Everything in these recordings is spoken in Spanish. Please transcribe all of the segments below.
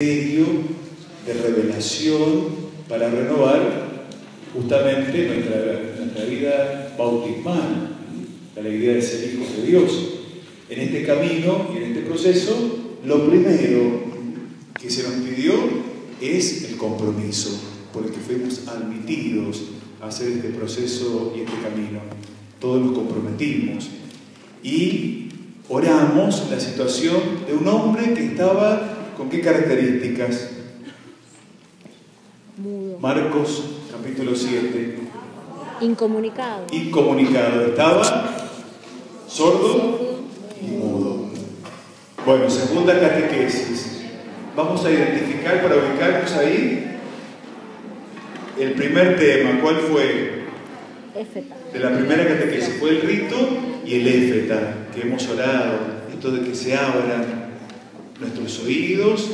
de revelación para renovar justamente nuestra vida bautismal, la alegría de ser hijos de Dios. En este camino y en este proceso, lo primero que se nos pidió es el compromiso por el que fuimos admitidos a hacer este proceso y este camino. Todos nos comprometimos y oramos la situación de un hombre que estaba, ¿con qué características? Mudo. Marcos capítulo 7. Incomunicado. Incomunicado. Estaba sordo y mudo. Bueno, segunda catequesis. Vamos a identificar para ubicarnos ahí el primer tema. ¿Cuál fue? Éfeta. De la primera catequesis fue el rito y el éfeta, que hemos orado, esto de que se abran nuestros oídos,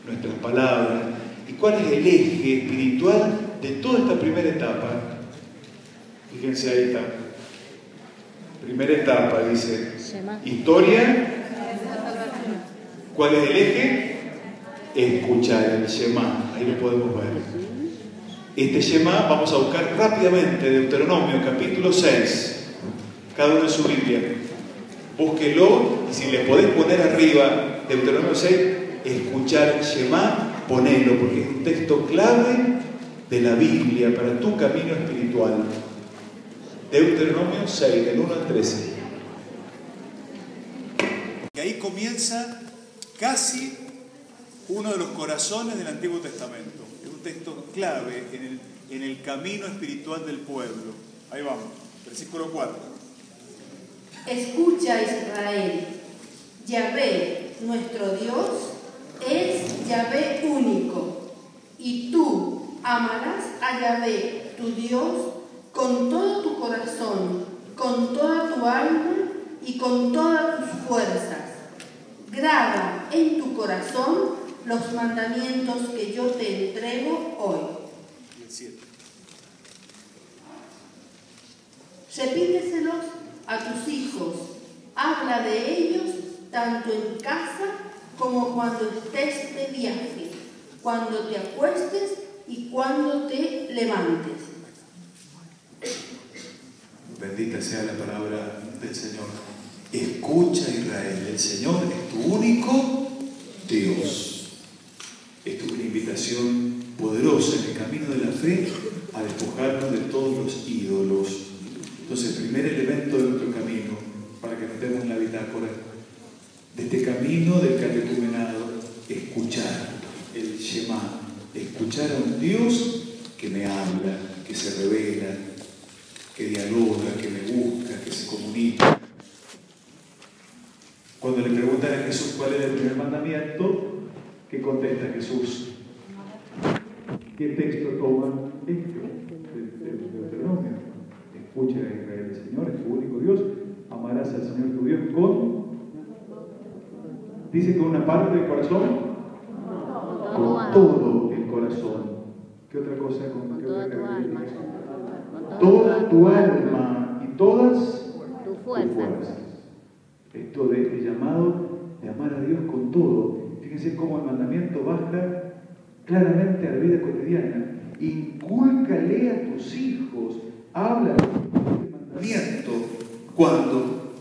nuestras palabras. ¿Y cuál es el eje espiritual de toda esta primera etapa? Fíjense, ahí está. Primera etapa, dice, historia. ¿Cuál es el eje? Escuchar, el Shema, ahí lo podemos ver. Este Shema vamos a buscar rápidamente, Deuteronomio capítulo 6, cada uno en su Biblia. Búsquelo y si le podés poner arriba Deuteronomio 6, escuchar el Shema, ponelo, porque es un texto clave de la Biblia para tu camino espiritual. Deuteronomio 6, del 1 al 13. Y ahí comienza casi uno de los corazones del Antiguo Testamento. Es un texto clave en el camino espiritual del pueblo. Ahí vamos, versículo 4. Escucha, Israel, Yahvé, nuestro Dios, es Yahvé único, y tú amarás a Yahvé, tu Dios, con todo tu corazón, con toda tu alma y con todas tus fuerzas. Graba en tu corazón los mandamientos que yo te entrego hoy. Y el 7. Repíteselos a tus hijos, habla de ellos tanto en casa como cuando estés de viaje, cuando te acuestes y cuando te levantes. Bendita sea la palabra del Señor. Escucha, Israel, el Señor es tu único Dios. Esto es una invitación poderosa en el camino de la fe a despojarnos de todos los ídolos. Entonces, el primer elemento de nuestro camino, para que nos demos la bitácora, de este camino del catecumenado, escuchar el Shema, escuchar a un Dios que me habla, que se revela, que dialoga, que me busca, que se comunica. Cuando le preguntan a Jesús cuál es el primer mandamiento, ¿qué contesta Jesús? ¿Qué texto toma? Del Deuteronomio. Escucha a Israel, el Señor es tu único Dios, amarás al Señor tu Dios con... Dice con una parte del corazón, con todo el corazón. ¿Qué otra cosa? Con toda tu alma. Toda tu alma y todas tus fuerzas. Esto de llamado de amar a Dios con todo. Fíjense cómo el mandamiento baja claramente a la vida cotidiana. Incúlcale a tus hijos, habla del mandamiento. ¿Cuándo?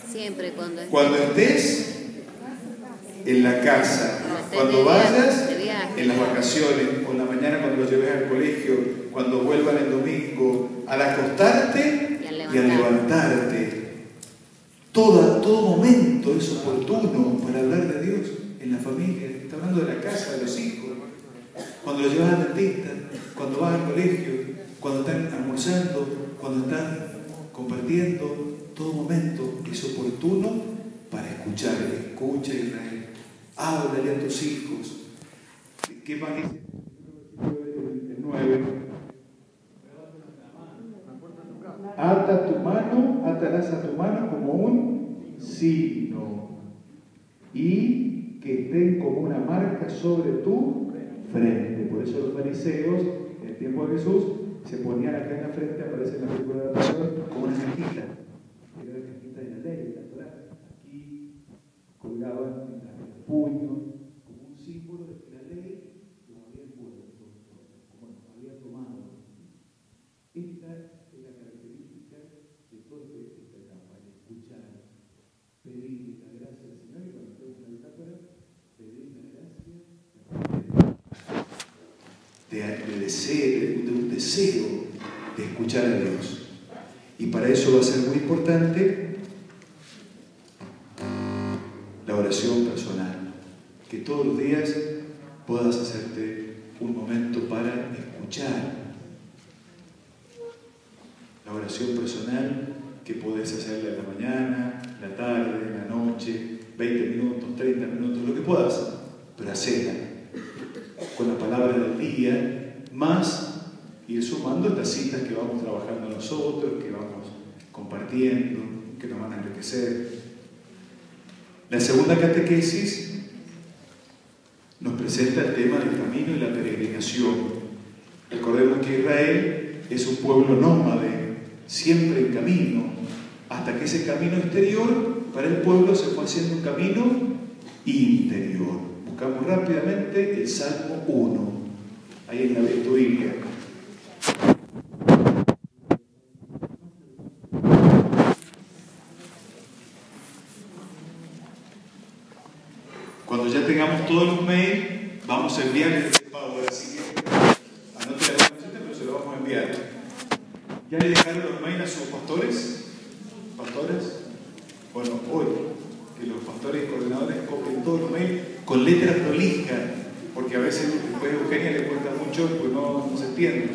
Siempre cuando estés en la casa, cuando vayas en las vacaciones, por la mañana cuando los lleves al colegio, cuando vuelvan el domingo, al acostarte y al levantarte. Todo momento es oportuno para hablar de Dios en la familia. Está hablando de la casa, de los hijos. Cuando los llevas al dentista, cuando vas al colegio, cuando están almorzando, cuando están compartiendo, todo momento es oportuno para escuchar. Escucha, Israel. Háblale a tus hijos. ¿Qué más dice? El 9. Atarás a tu mano como un signo y que estén como una marca sobre tu frente. Por eso los fariseos, en el tiempo de Jesús, se ponían acá en la frente, aparece en la película de la Pasión, como una cajita. Era la cajita de la ley, de la Torá. Aquí colgaban en el puño, como un signo de un deseo de escuchar a Dios. Y para eso va a ser muy importante la oración personal. Que todos los días puedas hacerte un momento para escuchar. La oración personal que podés hacerla en la mañana, en la tarde, en la noche, 20 minutos, 30 minutos, lo que puedas, pero hacela con la palabra del día, más ir sumando estas citas que vamos trabajando nosotros, que vamos compartiendo, que nos van a enriquecer. La segunda catequesis nos presenta el tema del camino y la peregrinación. Recordemos que Israel es un pueblo nómade, siempre en camino, hasta que ese camino exterior para el pueblo se fue haciendo un camino interior. Buscamos rápidamente el Salmo 1, ahí en la Biblia. Cuando ya tengamos todos los mails, vamos a enviarles este power, así que anoten la información, pero se lo vamos a enviar. ¿Ya le dejaron los mails a sus pastores? ¿Pastores? Bueno, hoy, que los pastores y coordinadores copien todos los mails con letras prolijas, porque a veces después a Eugenia le cuesta mucho, pues no se entiende.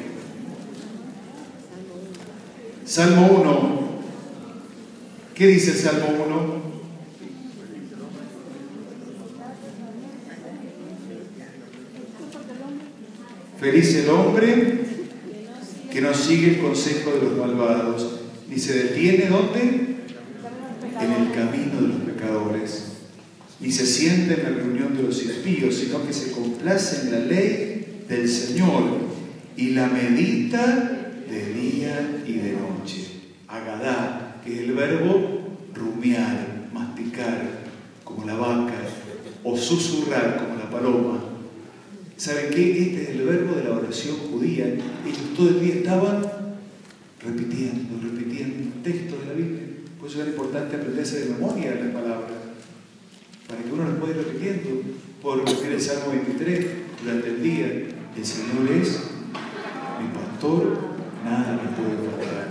Salmo 1. ¿Qué dice el Salmo 1? Feliz el hombre que no sigue el consejo de los malvados, ni se detiene, ¿dónde? En el camino de los pecadores, ni se sienta en la reunión de los impíos, sino que se complace en la ley del Señor y la medita de día y de noche. Agadá, que es el verbo rumiar, masticar, como la vaca, o susurrar, como la paloma. ¿Saben qué? Este es el verbo de la oración judía. Ellos todo el día estaban repitiendo textos de la Biblia. Por eso era importante aprenderse de memoria las palabras, para que uno las pueda ir repitiendo. Puedo repetir el Salmo 23 durante el día. El Señor es mi pastor, nada me puede faltar.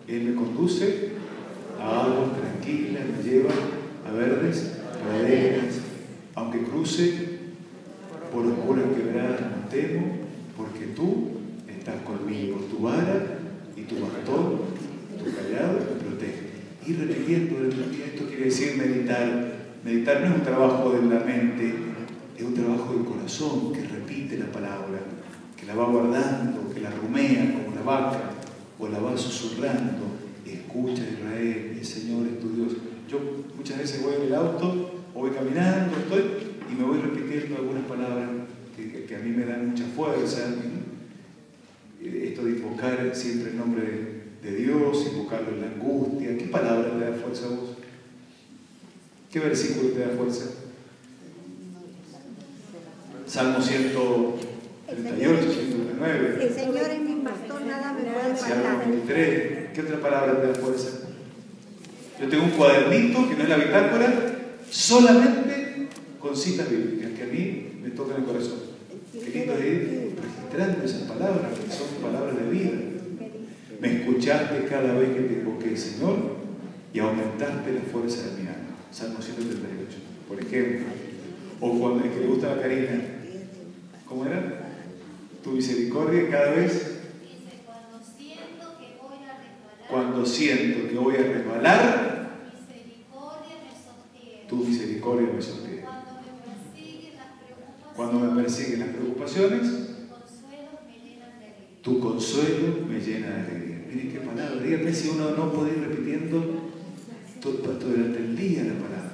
Él me conduce a aguas tranquilas, me lleva a verdes praderas. Aunque cruce por oscuras quebradas no temo, porque tú estás conmigo. Tu vara y tu bastón, tu callado me protege. Ir repitiendo durante el día. Esto quiere decir meditar. Meditar no es un trabajo de la mente, es un trabajo del corazón que repite la palabra, que la va guardando, que la rumea como la vaca, o la va susurrando. Escucha, Israel, el Señor es tu Dios. Yo muchas veces voy en el auto o voy caminando, y me voy repitiendo algunas palabras que a mí me dan mucha fuerza. Esto de invocar siempre el nombre de Dios, invocarlo en la angustia. ¿Qué palabra te da fuerza a vos? ¿Qué versículo te da fuerza? Salmo 138, 139. El Señor es mi pastor, nada me puede Salmo faltar. 23. ¿Qué otra palabra te da fuerza? Yo tengo un cuadernito que no es la bitácora, solamente con citas bíblicas que a mí me tocan el corazón. Qué lindo es ir registrando esas palabras, que son palabras de vida. Me escuchaste cada vez que te invoqué, Señor, y aumentaste la fuerza de mi alma. Salmo 138, por ejemplo. O cuando el que le gusta a Karina, ¿cómo era? Tu misericordia cada vez. Dice, cuando siento que voy a resbalar, misericordia me sostiene. tu misericordia me sostiene. Cuando me persiguen las preocupaciones, tu consuelo me llena de alegría. Miren qué palabra. Díganme si uno no puede ir repitiendo durante el día la palabra.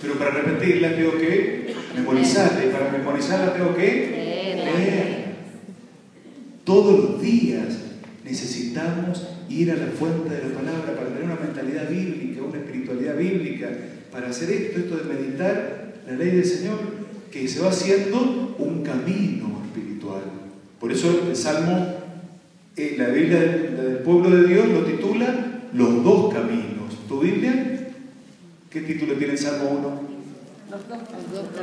Pero para repetirla tengo que memorizarla. Y para memorizarla tengo que leer. Todos los días necesitamos ir a la fuente de la palabra para tener una mentalidad bíblica, una espiritualidad bíblica, para hacer esto de meditar la ley del Señor, que se va haciendo un camino espiritual. Por eso el Salmo, la Biblia del pueblo de Dios lo titula Los dos caminos. ¿Tu Biblia? ¿Qué título tiene el Salmo 1?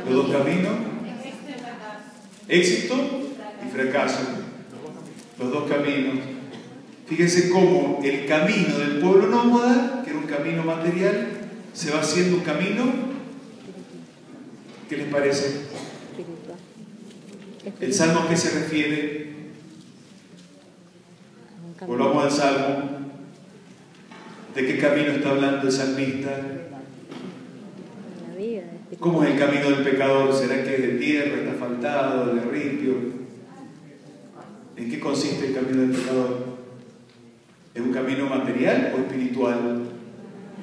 Los dos caminos. Éxito y fracaso. Los dos caminos. Fíjense cómo el camino del pueblo nómada, que era un camino material, se va haciendo un camino. ¿Qué les parece? Espiritual. ¿El salmo a qué se refiere? Volvamos al salmo. ¿De qué camino está hablando el salmista? La vida. ¿Cómo es el camino del pecador? ¿Será que es de tierra, está asfaltado, de ripio? ¿En qué consiste el camino del pecador? ¿Es un camino material o espiritual?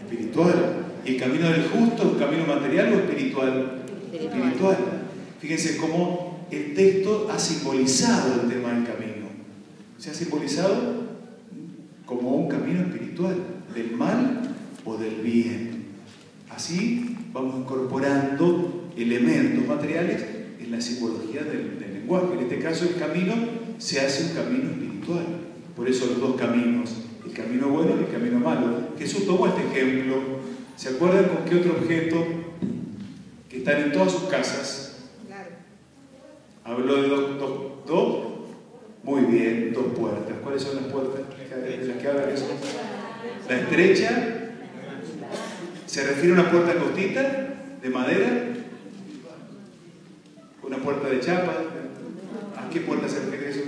Espiritual. ¿Y el camino del justo es un camino material o espiritual? Espiritual. Fíjense cómo el texto ha simbolizado el tema del camino. Se ha simbolizado como un camino espiritual, del mal o del bien. Así vamos incorporando elementos materiales en la simbología del lenguaje. En este caso el camino se hace un camino espiritual. Por eso los dos caminos, el camino bueno y el camino malo. Jesús tomó este ejemplo. ¿Se acuerdan con qué otro objeto que están en todas sus casas? Habló de dos. Muy bien, dos puertas. ¿Cuáles son las puertas de las que habla Jesús? La estrecha. ¿Se refiere a una puerta costita de madera? ¿Una puerta de chapa? ¿A qué puerta se refiere Jesús?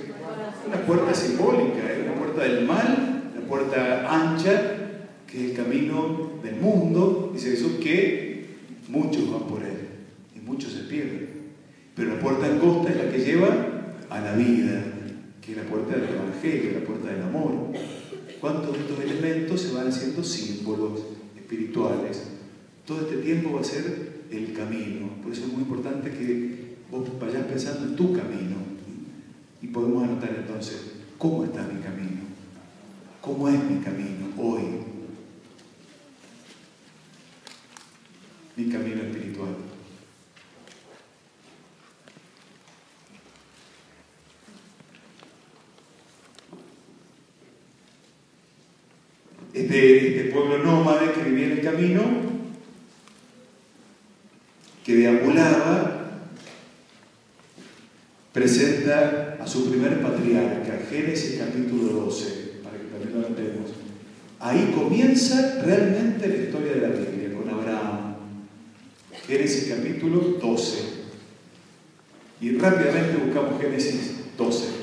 Una puerta simbólica, una puerta del mal, la puerta ancha, que es el camino del mundo. Dice Jesús que muchos van por él y muchos se pierden. Pero la puerta angosta es la que lleva a la vida, que es la puerta del Evangelio, la puerta del amor. ¿Cuántos de estos elementos se van haciendo símbolos espirituales? Todo este tiempo va a ser el camino. Por eso es muy importante que vos vayas pensando en tu camino. Y podemos anotar entonces, ¿cómo está mi camino? ¿Cómo es mi camino hoy? Mi camino espiritual. Este pueblo nómade que vivía en el camino, que deambulaba, presenta a su primer patriarca, Génesis capítulo 12, para que también lo entendamos. Ahí comienza realmente la historia de la Biblia, con Abraham. Génesis capítulo 12. Y rápidamente buscamos Génesis 12.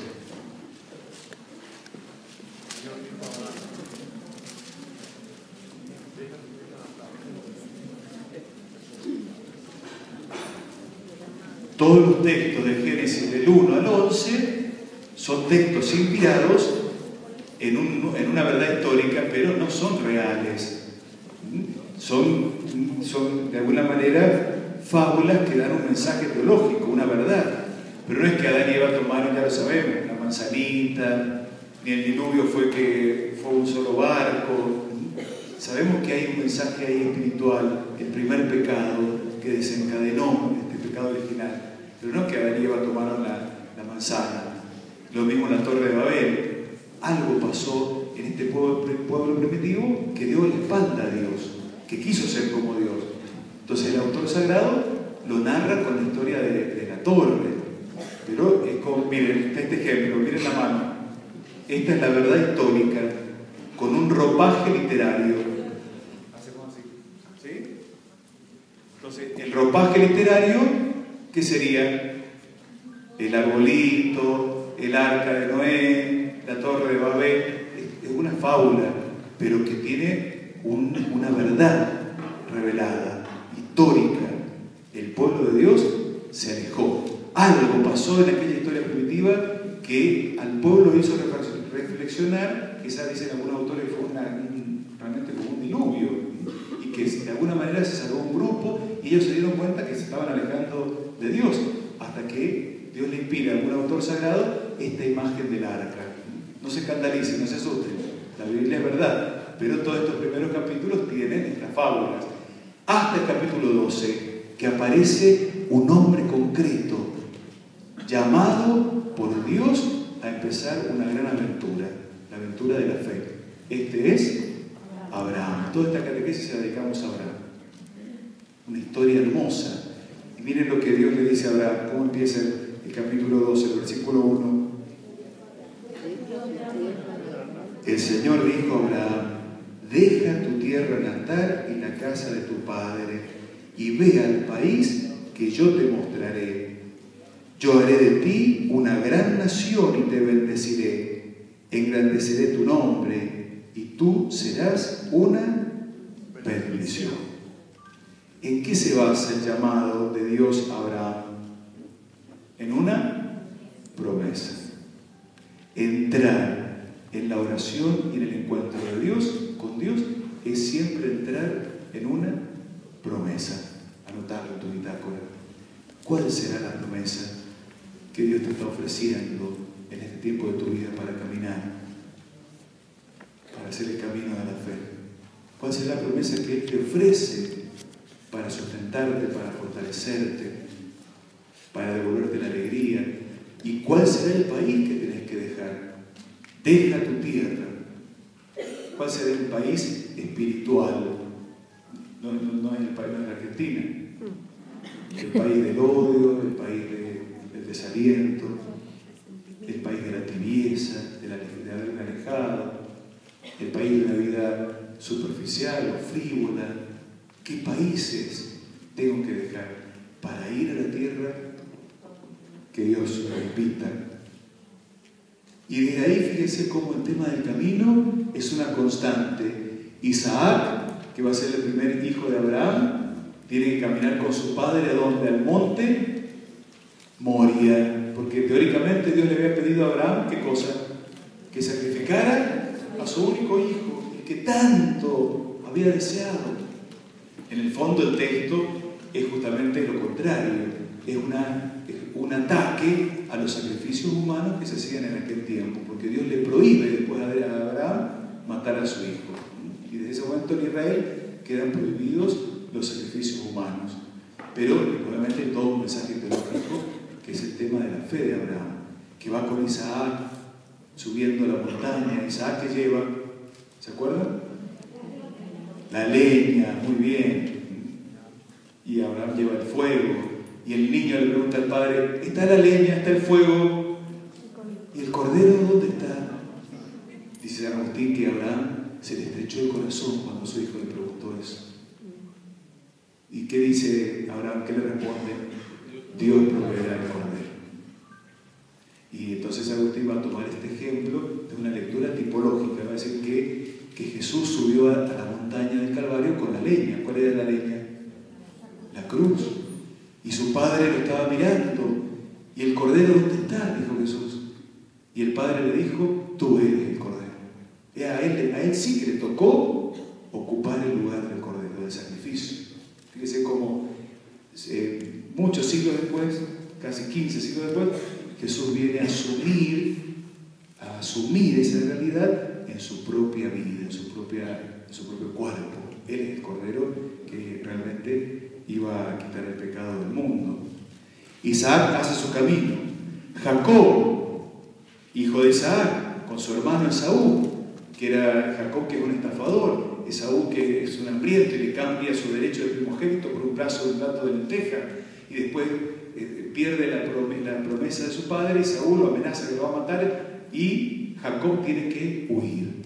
Todos los textos de Génesis del 1 al 11 son textos inspirados en una verdad histórica, pero no son reales. Son de alguna manera fábulas que dan un mensaje teológico, una verdad. Pero no es que Adán y Eva tomaron, ya lo sabemos, la manzanita, ni el diluvio fue un solo barco. Sabemos que hay un mensaje ahí espiritual, el primer pecado que desencadenó este pecado original. Pero no es que Adán y Eva tomaron la manzana. Lo mismo en la Torre de Babel. Algo pasó en este pueblo primitivo que dio la espalda a Dios, que quiso ser como Dios. Entonces el autor sagrado lo narra con la historia de la torre. Pero es como, miren, este ejemplo, miren la mano. Esta es la verdad histórica, con un ropaje literario. ¿Hacemos así? ¿Sí? Entonces, el ropaje literario, ¿qué sería? El arbolito, el arca de Noé, la torre de Babel. Es una fábula, pero que tiene una verdad revelada, histórica. El pueblo de Dios se alejó. Algo pasó en aquella historia primitiva que al pueblo hizo reflexionar. Quizás dicen algunos autores que fue realmente como un diluvio, y que de alguna manera se salvó un grupo y ellos se dieron cuenta que se estaban alejando de Dios, hasta que Dios le inspira a algún autor sagrado esta imagen del arca. No se escandalicen, no se asusten, la Biblia es verdad, pero todos estos primeros capítulos tienen estas fábulas, hasta el capítulo 12, que aparece un hombre concreto, llamado por Dios a empezar una gran aventura, la aventura de la fe. Este es Abraham. Toda esta catequesis se la dedicamos a Abraham. Una historia hermosa. Y miren lo que Dios le dice a Abraham, cómo empieza el capítulo 12, el versículo 1. El Señor dijo a Abraham: deja tu tierra natal y la casa de tu padre, y ve al país que yo te mostraré. Yo haré de ti una gran nación y te bendeciré. Engrandeceré tu nombre y tú serás una bendición. ¿En qué se basa el llamado de Dios a Abraham? En una promesa. Entrar en la oración y en el encuentro de Dios con Dios es siempre entrar en una promesa. Anotarlo en tu bitácora. ¿Cuál será la promesa que Dios te está ofreciendo en este tiempo de tu vida para caminar, para hacer el camino de la fe? ¿Cuál será la promesa que Él te ofrece para sustentarte, para fortalecerte, para devolverte la alegría? ¿Y cuál será el país que tenés que dejar? Deja tu tierra. ¿Cuál será el país espiritual? No es el país de Argentina. El país del odio, el país del desaliento, el país de la tibieza, de la vida alejada, el país de una vida superficial o frívola. ¿Qué países tengo que dejar para ir a la tierra que Dios nos invita? Y desde ahí fíjense cómo el tema del camino es una constante. Isaac, que va a ser el primer hijo de Abraham, tiene que caminar con su padre ¿a dónde? Al monte Moria, porque teóricamente Dios le había pedido a Abraham, ¿qué cosa? Que sacrificara a su único hijo, el que tanto había deseado. En el fondo el texto es justamente lo contrario, es un ataque a los sacrificios humanos que se hacían en aquel tiempo, porque Dios le prohíbe después a Abraham matar a su hijo. Y desde ese momento en Israel quedan prohibidos los sacrificios humanos. Pero obviamente hay todo un mensaje teológico que es el tema de la fe de Abraham, que va con Isaac subiendo la montaña. Isaac que lleva, ¿se acuerdan? La leña, muy bien. Y Abraham lleva el fuego. Y el niño le pregunta al padre: ¿está la leña? ¿Está el fuego? ¿Y el cordero dónde está? Dice San Agustín que a Abraham se le estrechó el corazón cuando su hijo le preguntó eso. ¿Y qué dice Abraham? ¿Qué le responde? Dios proveerá el cordero. Y entonces Agustín va a tomar este ejemplo de una lectura tipológica. Va a decir que Jesús subió a la montaña del Calvario con la leña. ¿Cuál era la leña? La cruz. Y su padre lo estaba mirando. ¿Y el cordero dónde está?, dijo Jesús. Y el padre le dijo: tú eres el cordero. A él sí que le tocó ocupar el lugar del cordero, del sacrificio. Fíjese cómo muchos siglos después, casi 15 siglos después, Jesús viene a asumir esa realidad en su propia vida, en su propio cuerpo. Él es el cordero que realmente iba a quitar el pecado del mundo. Isaac hace su camino. Jacob, hijo de Isaac, con su hermano Esaú, que era Jacob, que es un estafador, Esaú, que es un hambriento, y le cambia su derecho de primogénito por un plato de lenteja, y después pierde la promesa de su padre. Esaú lo amenaza que lo va a matar, y Jacob tiene que huir.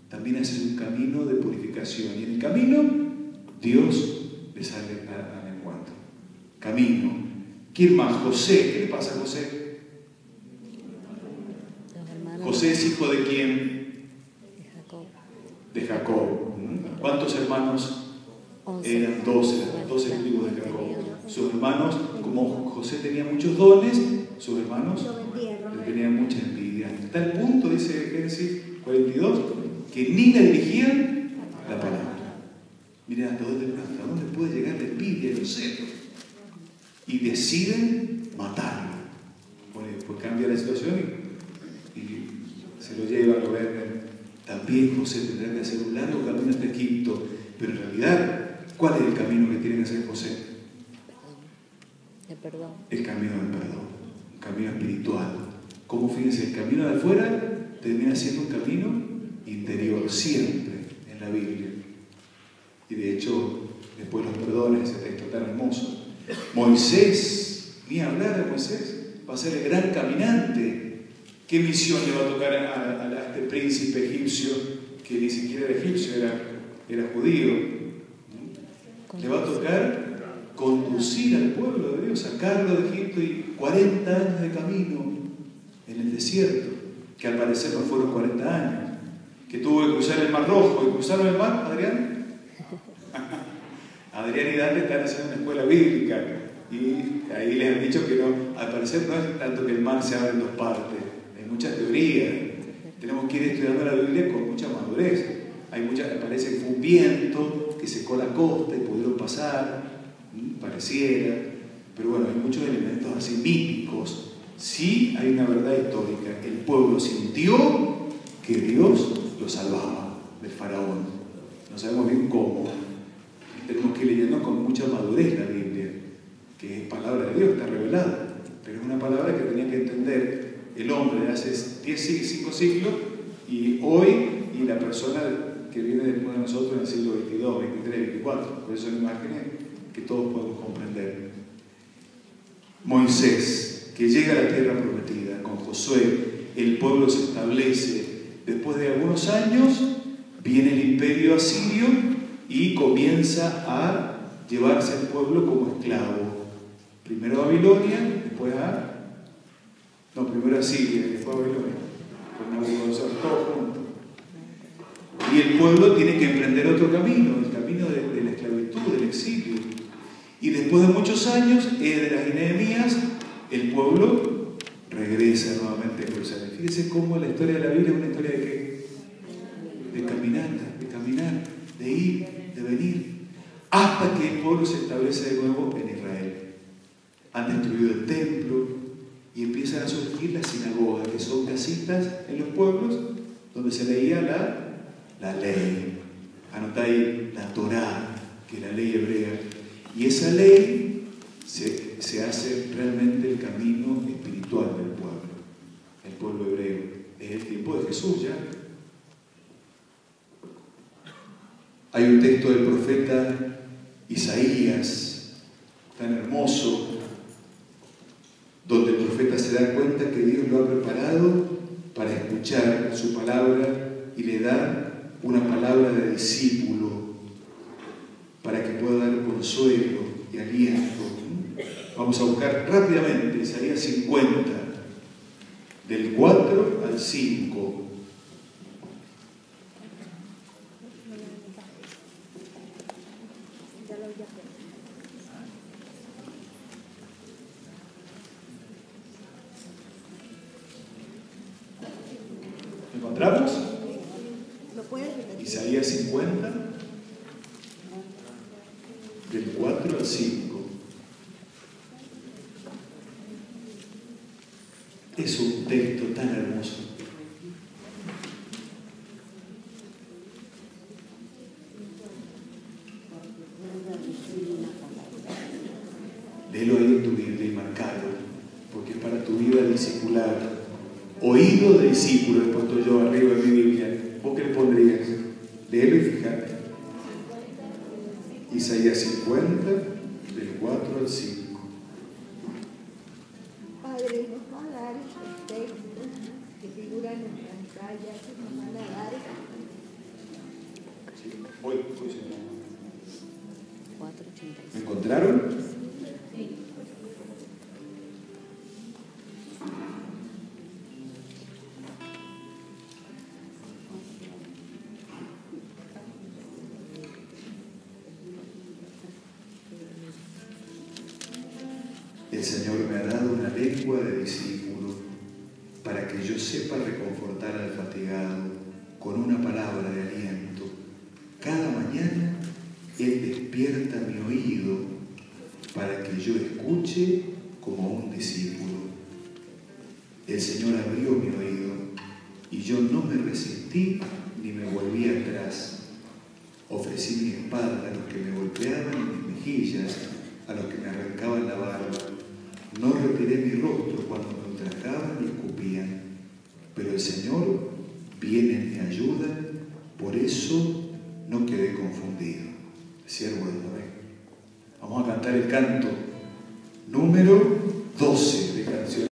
También hace un camino de purificación, y en el camino Dios le sale al encuentro. Camino. ¿Quién más? José. ¿Qué le pasa a José? José es hijo de quién? De Jacob. ¿Cuántos hermanos eran? 12 tribus de Jacob. Sus hermanos, como José tenía muchos dones, sus hermanos le tenían mucha envidia. Hasta el punto, dice Génesis 42, que ni le dirigían la palabra. Miren hasta dónde puede llegar la envidia y los celos. Y deciden matarlo. Bueno, después cambia la situación y se lo lleva a gobernar. También José tendrá que hacer un largo camino hasta Egipto, pero en realidad, ¿cuál es el camino que tiene que hacer José? El perdón. El camino del perdón, un camino espiritual. Como fíjense, el camino de afuera termina siendo un camino interior, siempre en la Biblia. Y de hecho, después los perdones, ese texto tan hermoso. Moisés, ni hablar de Moisés, va a ser el gran caminante. ¿Qué misión le va a tocar a este príncipe egipcio, que ni siquiera era egipcio, era judío? Le va a tocar conducir al pueblo de Dios, sacarlo de Egipto, y 40 años de camino en el desierto, que al parecer no fueron 40 años, que tuvo que cruzar el Mar Rojo. ¿Y cruzaron el mar, Adrián? Adrián y Dante están haciendo una escuela bíblica y ahí les han dicho que no, al parecer no es tanto que el mar se abre en dos partes, hay muchas teorías. Tenemos que ir estudiando la Biblia con mucha madurez. Parece que fue un viento que secó la costa y pudieron pasar, pareciera, pero bueno, hay muchos elementos así míticos. Sí hay una verdad histórica: el pueblo sintió que Dios lo salvaba del faraón. No sabemos bien cómo. Tenemos que ir leyendo con mucha madurez la Biblia, que es palabra de Dios, está revelada, pero es una palabra que tenía que entender el hombre de hace 5 siglos y hoy, y la persona que viene después de nosotros en el siglo XXII, XXIII, XXIV. Por eso son imágenes que todos podemos comprender. Moisés, que llega a la tierra prometida con Josué, el pueblo se establece. Después de algunos años viene el imperio asirio y comienza a llevarse al pueblo como esclavo. Primero a Babilonia, después primero a Siria, después a Babilonia, con Nabucodonosor, todos juntos. Y el pueblo tiene que emprender otro camino, el camino de la esclavitud, del exilio. Y después de muchos años, Esdras y Nehemías, el pueblo regresa nuevamente a Jerusalén. Fíjense cómo la historia de la Biblia es una historia de qué? De caminar, de ir, de venir, hasta que el pueblo se establece de nuevo en Israel. Han destruido el templo y empiezan a surgir las sinagogas, que son casitas en los pueblos donde se leía la ley. Anotá ahí la Torá, que es la ley hebrea. Y esa ley se hace realmente el camino espiritual del pueblo hebreo. Es el tiempo de Jesús ya. Hay un texto del profeta Isaías tan hermoso, donde el profeta se da cuenta que Dios lo ha preparado para escuchar su palabra y le da una palabra de discípulo para que pueda dar consuelo y aliento. Vamos a buscar rápidamente Isaías 50, del 4 al 5. ¿Encontramos? Isaías 50, del 4 al 5. Es un texto tan hermoso. Léelo ahí en tu Biblia y marcalo, porque es para tu vida discipular. Oído de discípulo he puesto yo arriba de mi Biblia. ¿Vos qué le pondrías? Léelo y fíjate. Isaías 50, del 4 al 5. Padre, nos va a dar esos textos que figuran en pantalla, que nos van a dar. Sí, voy, señor. 4:85. ¿Me encontraron? El Señor me ha dado una lengua de discípulo para que yo sepa reconfortar al fatigado con una palabra de aliento. Cada mañana Él despierta mi oído para que yo escuche como un discípulo. El Señor abrió mi oído y yo no me resistí ni me volví atrás. Ofrecí mi espalda a los que me golpeaban y mis mejillas a los que me arrancaban la barba. No retiré mi rostro cuando me ultrajaban y escupían, pero el Señor viene en mi ayuda, por eso no quedé confundido. Siervo de Yahvé. Vamos a cantar el canto número 12 de canción.